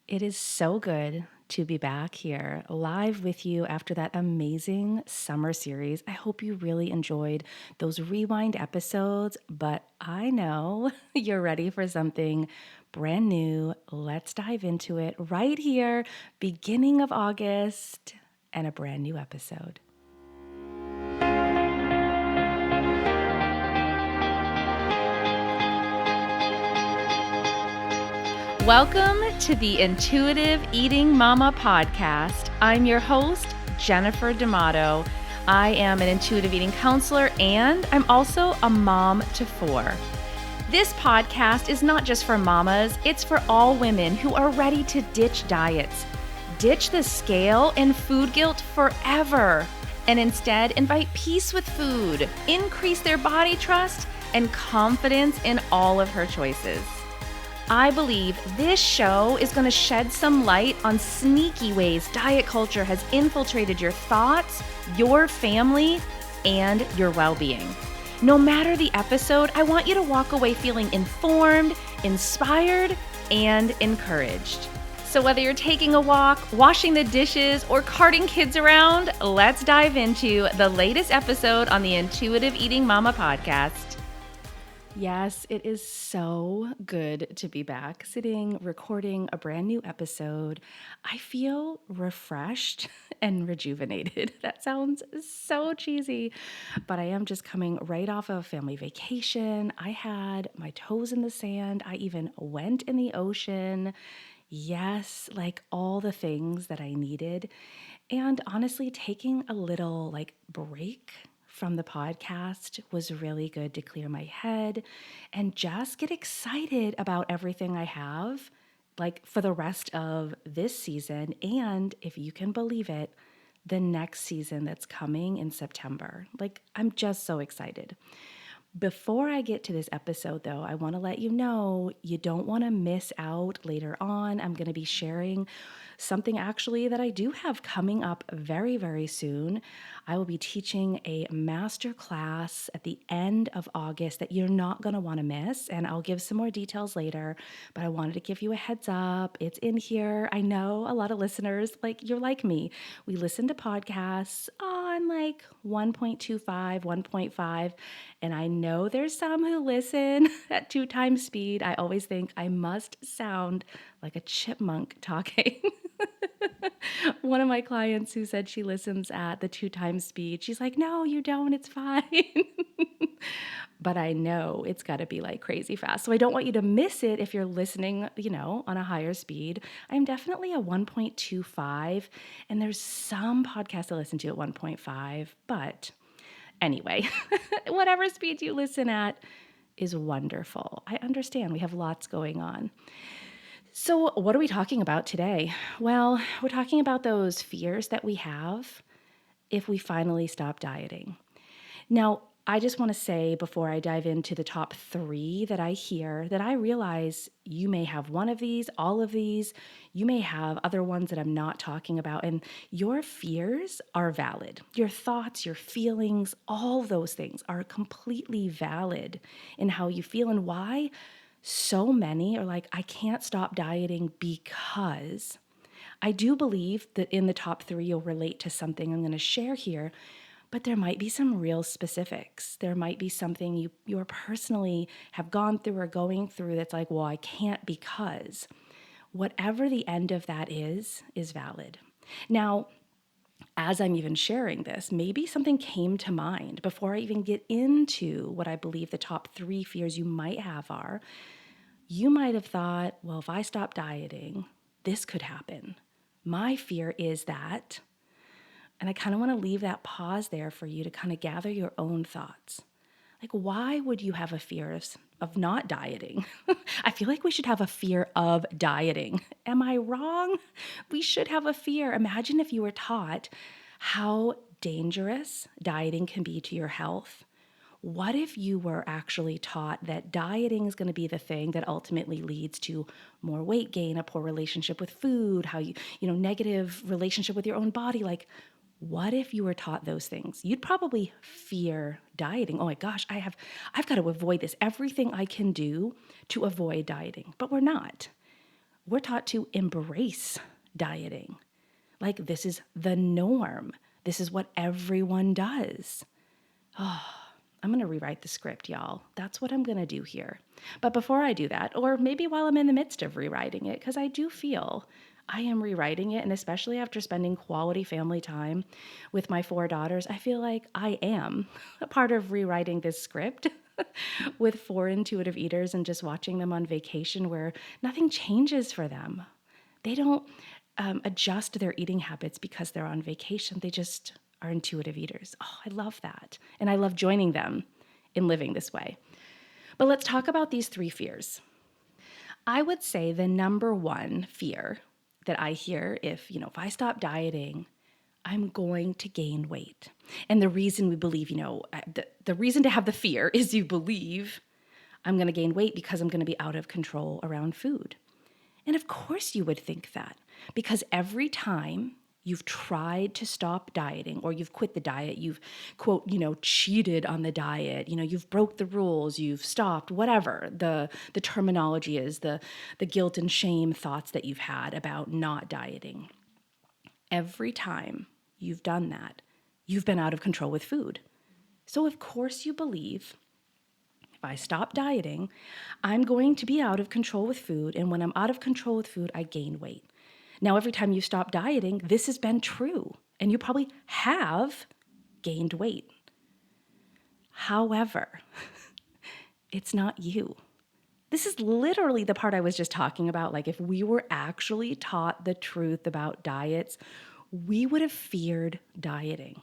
It is so good to be back here live with you after that amazing summer series. I hope you really enjoyed those rewind episodes, but I know you're ready for something brand new. Let's dive into it right here, beginning of August, and a brand new episode. Welcome to the Intuitive Eating Mama podcast. I'm your host, Jennifer D'Amato. I am an intuitive eating counselor and I'm also a mom to four. This podcast is not just for mamas, it's for all women who are ready to ditch diets, ditch the scale and food guilt forever, and instead invite peace with food, increase their body trust, and confidence in all of her choices. I believe this show is going to shed some light on sneaky ways diet culture has infiltrated your thoughts, your family, and your well-being. No matter the episode, I want you to walk away feeling informed, inspired, and encouraged. So whether you're taking a walk, washing the dishes, or carting kids around, let's dive into the latest episode on the Intuitive Eating Mama podcast. Yes, it is so good to be back, sitting, recording a brand new episode. I feel refreshed and rejuvenated. That sounds so cheesy, but I am just coming right off of a family vacation. I had my toes in the sand. I even went in the ocean. Yes, like all the things that I needed. And honestly, taking a little break from the podcast was really good to clear my head and just get excited about everything I have, like for the rest of this season. And if you can believe it, the next season that's coming in September. Like, I'm just so excited. Before I get to this episode, though, I want to let you know you don't want to miss out later on. I'm going to be sharing something actually that I do have coming up very, very soon. I will be teaching a master class at the end of August that you're not going to want to miss. And I'll give some more details later, but I wanted to give you a heads up. It's in here. I know a lot of listeners, you're like me. We listen to podcasts on 1.25, 1.5, and I know there's some who listen at 2 times speed. I always think I must sound like a chipmunk talking. One of my clients who said she listens at the 2 times speed, she's like, no, you don't, it's fine. But I know it's got to be crazy fast. So I don't want you to miss it if you're listening, on a higher speed. I'm definitely a 1.25, and there's some podcasts I listen to at 1.5, but anyway, whatever speed you listen at is wonderful. I understand we have lots going on. So, what are we talking about today? Well, we're talking about those fears that we have if we finally stop dieting. Now, I just want to say before I dive into the top 3 that I hear that I realize you may have one of these, all of these, you may have other ones that I'm not talking about, and your fears are valid. Your thoughts, your feelings, all those things are completely valid in how you feel and why so many are like, I can't stop dieting because I do believe that in the top 3, you'll relate to something I'm going to share here, but there might be some real specifics. There might be something you personally have gone through or going through that's like, well, I can't because. Whatever the end of that is valid. Now, as I'm even sharing this, maybe something came to mind before I even get into what I believe the top 3 fears you might have are. You might have thought, well, if I stop dieting, this could happen. My fear is that, and I kind of want to leave that pause there for you to kind of gather your own thoughts. Why would you have a fear of not dieting? I feel like we should have a fear of dieting. Am I wrong? We should have a fear. Imagine if you were taught how dangerous dieting can be to your health. What if you were actually taught that dieting is going to be the thing that ultimately leads to more weight gain, a poor relationship with food, how negative relationship with your own body? What if you were taught those things? You'd probably fear dieting. Oh my gosh, I've got to avoid this. Everything I can do to avoid dieting. But we're not. we're taught to embrace dieting. Like this is the norm. This is what everyone does. I'm going to rewrite the script, y'all. That's what I'm going to do here. But before I do that, or maybe while I'm in the midst of rewriting it, because I do feel I am rewriting it, and especially after spending quality family time with my 4 daughters, I feel like I am a part of rewriting this script with 4 intuitive eaters and just watching them on vacation where nothing changes for them. They don't adjust their eating habits because they're on vacation. They just are intuitive eaters. Oh, I love that. And I love joining them in living this way. But let's talk about these 3 fears. I would say the number one fear that I hear if I stop dieting, I'm going to gain weight. And the reason we believe, the reason to have the fear is you believe I'm going to gain weight because I'm going to be out of control around food. And of course you would think that, because every time you've tried to stop dieting or you've quit the diet, you've, quote, cheated on the diet, you've broke the rules, you've stopped, whatever the terminology is, the guilt and shame thoughts that you've had about not dieting. Every time you've done that, you've been out of control with food. So of course you believe if I stop dieting, I'm going to be out of control with food. And when I'm out of control with food, I gain weight. Now, every time you stop dieting, this has been true. And you probably have gained weight. However, it's not you. This is literally the part I was just talking about. Like, if we were actually taught the truth about diets, we would have feared dieting.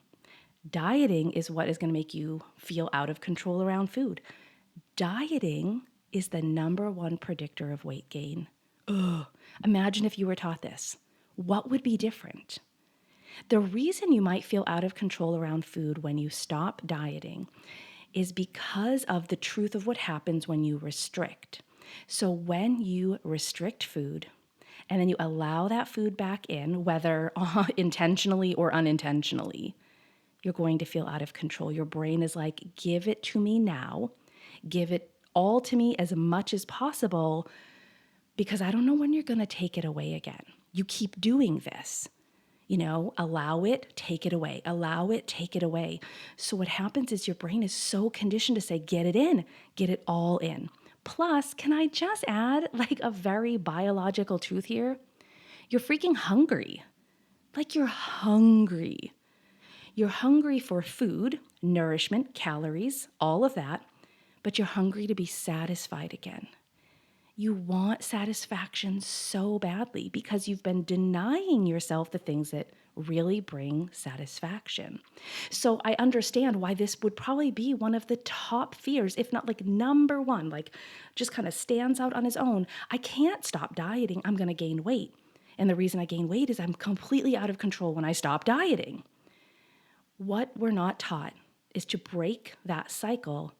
Dieting is what is going to make you feel out of control around food. Dieting is the number one predictor of weight gain. Ugh. Imagine if you were taught this. What would be different? The reason you might feel out of control around food when you stop dieting is because of the truth of what happens when you restrict. So when you restrict food and then you allow that food back in, whether intentionally or unintentionally, you're going to feel out of control. Your brain is like, give it to me now. Give it all to me as much as possible because I don't know when you're going to take it away again. You keep doing this. Allow it, take it away. Allow it, take it away. So what happens is your brain is so conditioned to say, get it in, get it all in. Plus, can I just add like a very biological truth here? You're freaking hungry. Like you're hungry. You're hungry for food, nourishment, calories, all of that. But you're hungry to be satisfied again. You want satisfaction so badly because you've been denying yourself the things that really bring satisfaction. So I understand why this would probably be one of the top fears, if not like number one, like just kind of stands out on its own. I can't stop dieting. I'm going to gain weight. And the reason I gain weight is I'm completely out of control when I stop dieting. What we're not taught is to break that cycle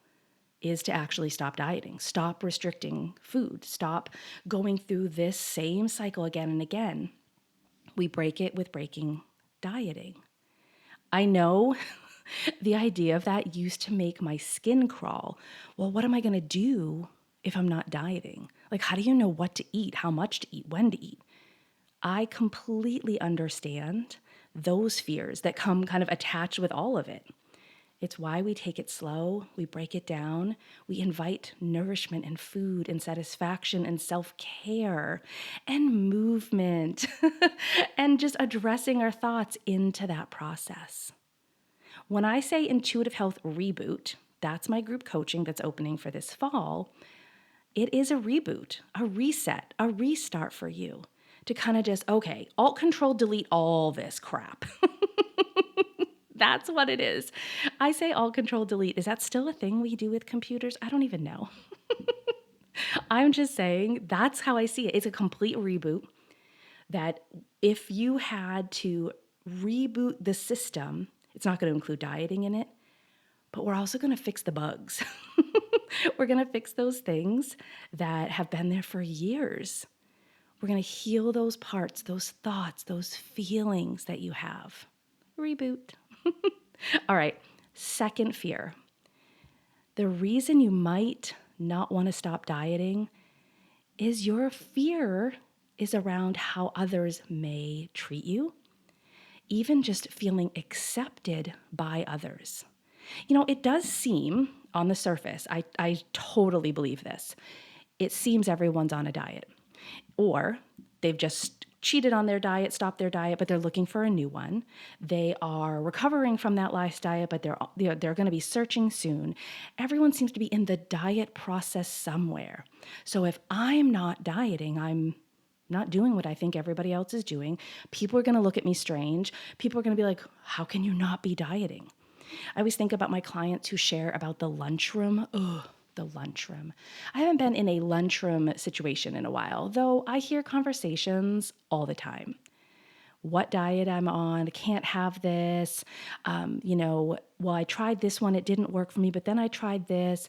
is to actually stop dieting, stop restricting food, stop going through this same cycle again and again. We break it with breaking dieting. I know the idea of that used to make my skin crawl. Well, what am I going to do if I'm not dieting? Like, how do you know what to eat, how much to eat, when to eat? I completely understand those fears that come kind of attached with all of it. It's why we take it slow, we break it down, we invite nourishment and food and satisfaction and self-care and movement and just addressing our thoughts into that process. When I say Intuitive Health Reboot, that's my group coaching that's opening for this fall. It is a reboot, a reset, a restart for you to kind of just, okay, Alt Control Delete all this crap. That's what it is. I say Alt Control Delete. Is that still a thing we do with computers? I don't even know. I'm just saying that's how I see it. It's a complete reboot that if you had to reboot the system, it's not going to include dieting in it, but we're also going to fix the bugs. We're going to fix those things that have been there for years. We're going to heal those parts, those thoughts, those feelings that you have. Reboot. All right, second fear. The reason you might not want to stop dieting is your fear is around how others may treat you, even just feeling accepted by others. It does seem on the surface, I totally believe this. It seems everyone's on a diet, or they've just cheated on their diet, stopped their diet, but they're looking for a new one. They are recovering from that last diet, but they're going to be searching soon. Everyone seems to be in the diet process somewhere. So if I'm not dieting, I'm not doing what I think everybody else is doing. People are going to look at me strange. People are going to be like, how can you not be dieting? I always think about my clients who share about the lunchroom. Ugh, the lunchroom. I haven't been in a lunchroom situation in a while, though I hear conversations all the time. What diet I'm on, can't have this. Well, I tried this one, it didn't work for me, but then I tried this.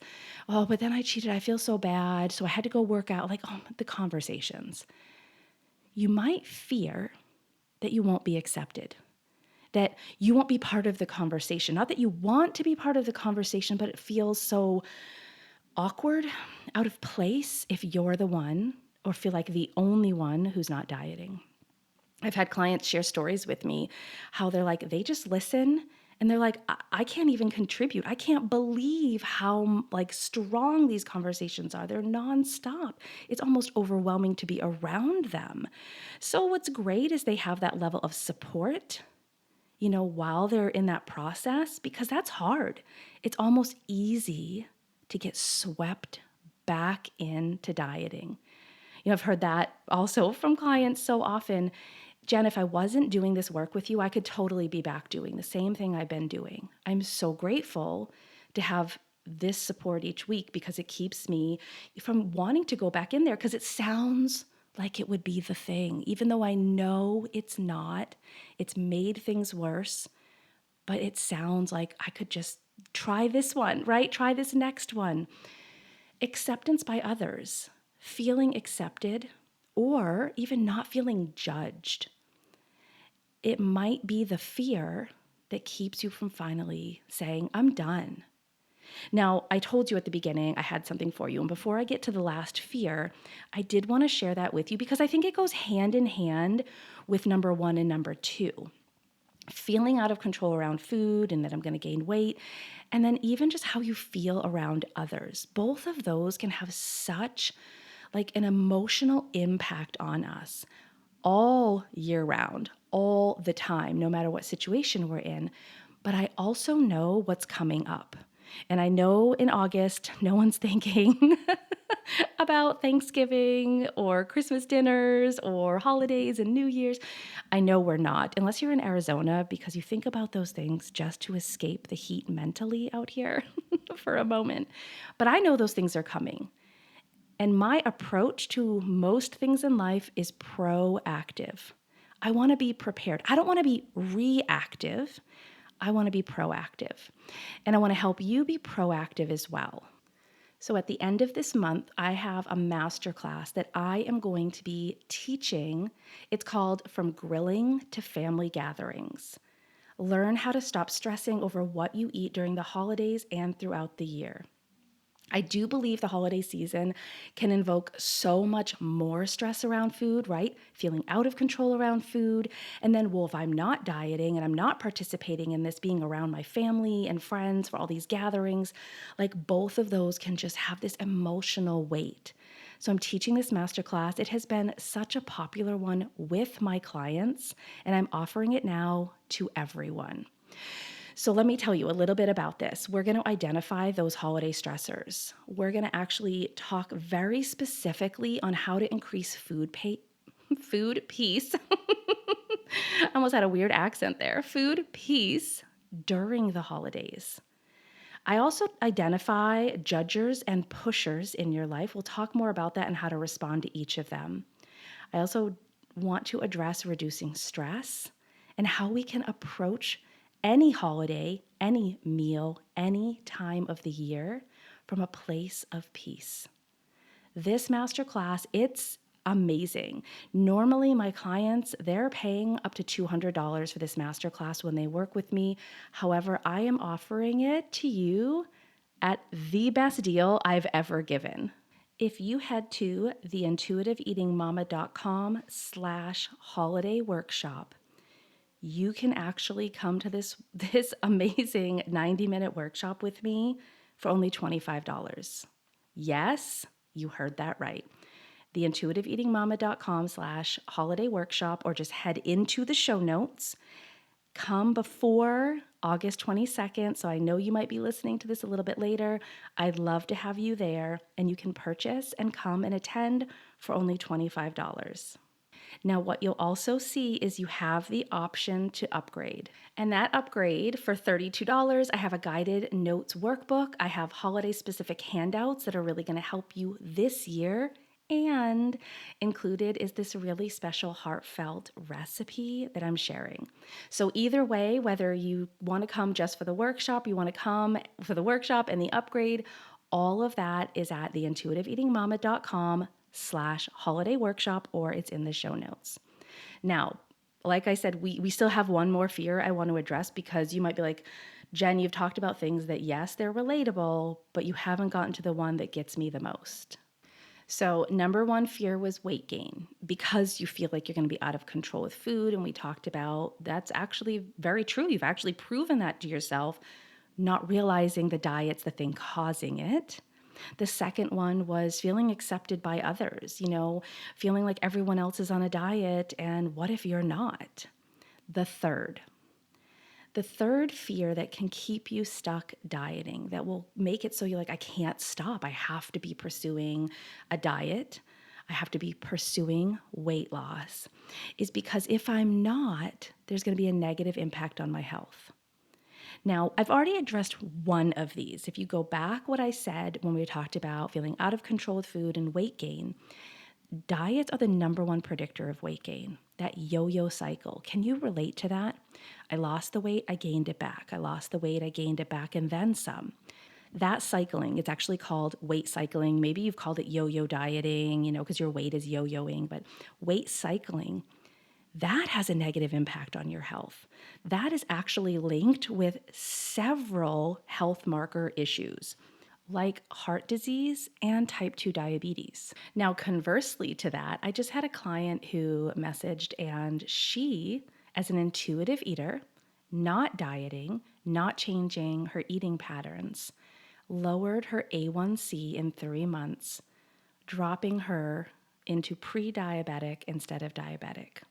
Oh, but then I cheated, I feel so bad. So I had to go work out. The conversations. You might fear that you won't be accepted, that you won't be part of the conversation. Not that you want to be part of the conversation, but it feels so awkward, out of place if you're the one or feel like the only one who's not dieting. I've had clients share stories with me how they're like, they just listen and they're like, I can't even contribute. I can't believe how strong these conversations are. They're nonstop. It's almost overwhelming to be around them. So what's great is they have that level of support, while they're in that process, because that's hard. It's almost easy to get swept back into dieting. I've heard that also from clients so often. Jen, if I wasn't doing this work with you, I could totally be back doing the same thing I've been doing. I'm so grateful to have this support each week because it keeps me from wanting to go back in there because it sounds like it would be the thing, even though I know it's not. It's made things worse, but it sounds like I could just try this one, right? Try this next one. Acceptance by others, feeling accepted, or even not feeling judged. It might be the fear that keeps you from finally saying, I'm done. Now, I told you at the beginning I had something for you. And before I get to the last fear, I did want to share that with you because I think it goes hand in hand with number 1 and number 2. Feeling out of control around food and that I'm going to gain weight, and then even just how you feel around others. Both of those can have such an emotional impact on us all year round, all the time, no matter what situation we're in. But I also know what's coming up. And I know in August, no one's thinking about Thanksgiving or Christmas dinners or holidays and New Year's. I know we're not, unless you're in Arizona, because you think about those things just to escape the heat mentally out here for a moment. But I know those things are coming. And my approach to most things in life is proactive. I want to be prepared. I don't want to be reactive. I want to be proactive. And I want to help you be proactive as well. So at the end of this month, I have a masterclass that I am going to be teaching. It's called From Grilling to Family Gatherings. Learn how to stop stressing over what you eat during the holidays and throughout the year. I do believe the holiday season can invoke so much more stress around food, right? Feeling out of control around food. And then, well, if I'm not dieting and I'm not participating in this, being around my family and friends for all these gatherings, both of those can just have this emotional weight. So I'm teaching this masterclass. It has been such a popular one with my clients, and I'm offering it now to everyone. So let me tell you a little bit about this. We're going to identify those holiday stressors. We're going to actually talk very specifically on how to increase food peace. I almost had a weird accent there. Food peace during the holidays. I also identify judgers and pushers in your life. We'll talk more about that and how to respond to each of them. I also want to address reducing stress and how we can approach any holiday, any meal, any time of the year from a place of peace. This masterclass, it's amazing. Normally, my clients, they're paying up to $200 for this masterclass when they work with me. However, I am offering it to you at the best deal I've ever given. If you head to theintuitiveeatingmama.com/holiday workshop, you can actually come to this amazing 90-minute workshop with me for only $25. Yes, you heard that right. Theintuitiveeatingmama.com/holiday workshop, or just head into the show notes. Come before August 22nd. So I know you might be listening to this a little bit later. I'd love to have you there, and you can purchase and come and attend for only $25. Now, what you'll also see is you have the option to upgrade. And that upgrade for $32, I have a guided notes workbook. I have holiday specific handouts that are really going to help you this year. And included is this really special heartfelt recipe that I'm sharing. So either way, whether you want to come just for the workshop, you want to come for the workshop and the upgrade, all of that is at theintuitiveeatingmama.com/holiday workshop, or it's in the show notes. Now, like I said, we still have one more fear I want to address, because you might be like, Jen, you've talked about things that, yes, they're relatable, but you haven't gotten to the one that gets me the most. So, number one fear was weight gain, because you feel like you're going to be out of control with food. And we talked about that's actually very true. You've actually proven that to yourself, not realizing the diet's the thing causing it. The second one was feeling accepted by others, feeling like everyone else is on a diet, and what if you're not? The third fear that can keep you stuck dieting, that will make it so you're like, I can't stop. I have to be pursuing a diet. I have to be pursuing weight loss, is because if I'm not, there's going to be a negative impact on my health. Now, I've already addressed one of these. If you go back what I said when we talked about feeling out of control with food and weight gain, diets are the number one predictor of weight gain, that yo-yo cycle. Can you relate to that? I lost the weight, I gained it back. I lost the weight, I gained it back, and then some. That cycling, it's actually called weight cycling. Maybe you've called it yo-yo dieting, because your weight is yo-yoing, but weight cycling, that has a negative impact on your health. That is actually linked with several health marker issues, like heart disease and type 2 diabetes. Now, conversely to that, I just had a client who messaged, and she, as an intuitive eater, not dieting, not changing her eating patterns, lowered her A1C in 3 months, dropping her into pre-diabetic instead of diabetic.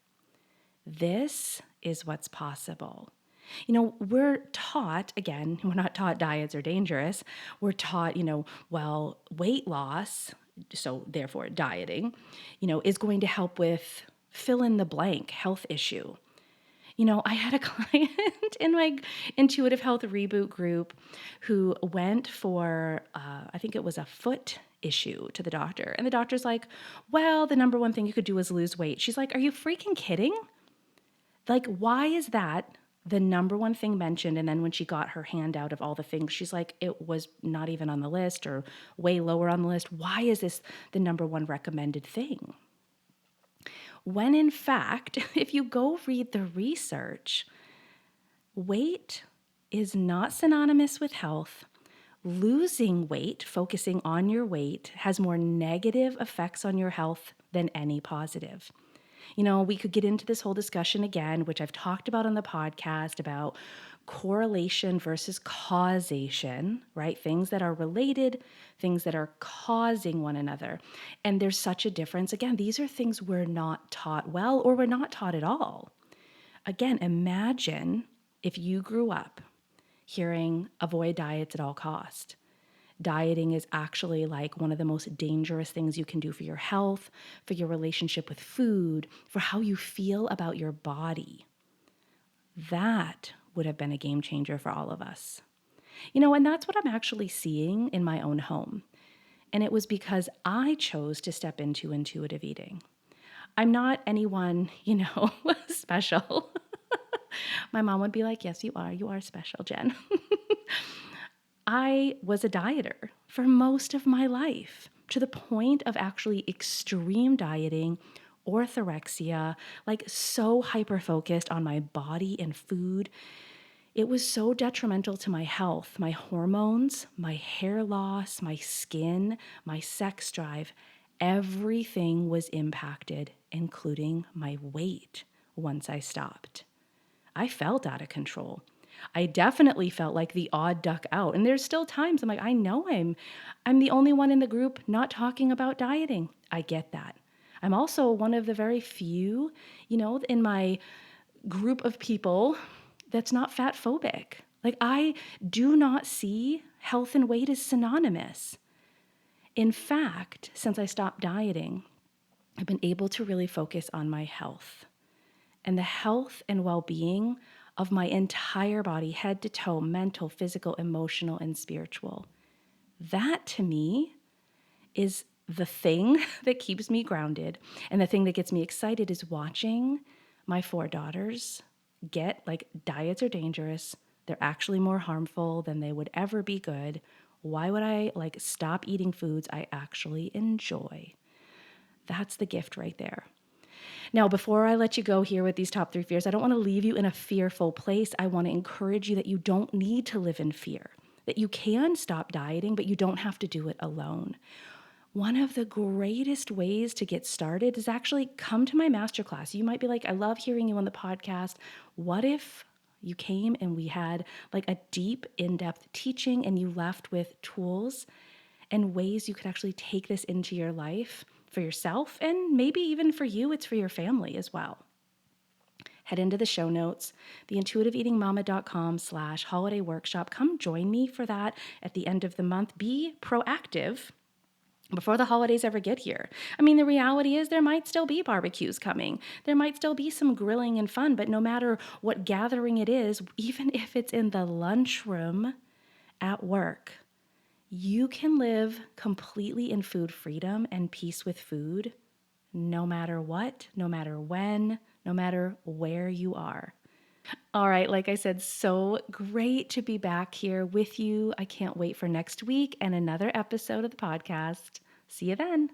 This is what's possible. We're taught, again, we're not taught diets are dangerous. We're taught, weight loss, so therefore dieting, is going to help with fill in the blank health issue. I had a client in my intuitive health reboot group who went for, I think it was a foot issue, to the doctor. And the doctor's like, well, the number one thing you could do is lose weight. She's like, are you freaking kidding? Like, why is that the number one thing mentioned? And then when she got her handout of all the things, she's like, it was not even on the list, or way lower on the list. Why is this the number one recommended thing? When in fact, if you go read the research, weight is not synonymous with health. Losing weight, focusing on your weight, has more negative effects on your health than any positive. We could get into this whole discussion again, which I've talked about on the podcast, about correlation versus causation, right? Things that are related, things that are causing one another. And there's such a difference. Again, these are things we're not taught well, or we're not taught at all. Again, imagine if you grew up hearing avoid diets at all cost. Dieting is actually like one of the most dangerous things you can do for your health, for your relationship with food, for how you feel about your body. That would have been a game changer for all of us. And that's what I'm actually seeing in my own home. And it was because I chose to step into intuitive eating. I'm not anyone, special. My mom would be like, yes, you are. You are special, Jen. I was a dieter for most of my life, to the point of actually extreme dieting, orthorexia, like so hyper-focused on my body and food. It was so detrimental to my health, my hormones, my hair loss, my skin, my sex drive. Everything was impacted, including my weight once I stopped. I felt out of control. I definitely felt like the odd duck out. And there's still times I'm like, I know I'm the only one in the group not talking about dieting. I get that. I'm also one of the very few, in my group of people that's not fat phobic. Like, I do not see health and weight as synonymous. In fact, since I stopped dieting, I've been able to really focus on my health and the health and well being of my entire body, head to toe, mental, physical, emotional, and spiritual. That to me is the thing that keeps me grounded. And the thing that gets me excited is watching my 4 daughters get like, diets are dangerous. They're actually more harmful than they would ever be good. Why would I stop eating foods I actually enjoy? That's the gift right there. Now, before I let you go here with these top 3 fears, I don't want to leave you in a fearful place. I want to encourage you that you don't need to live in fear, that you can stop dieting, but you don't have to do it alone. One of the greatest ways to get started is actually come to my masterclass. You might be like, I love hearing you on the podcast. What if you came and we had a deep, in-depth teaching and you left with tools and ways you could actually take this into your life for yourself, and maybe even for you, it's for your family as well. Head into the show notes, theintuitiveatingmama.com/holiday workshop. Come join me for that at the end of the month. Be proactive before the holidays ever get here. I mean, the reality is there might still be barbecues coming. There might still be some grilling and fun, but no matter what gathering it is, even if it's in the lunchroom at work, you can live completely in food freedom and peace with food, no matter what, no matter when, no matter where you are. All right, like I said, so great to be back here with you. I can't wait for next week and another episode of the podcast. See you then.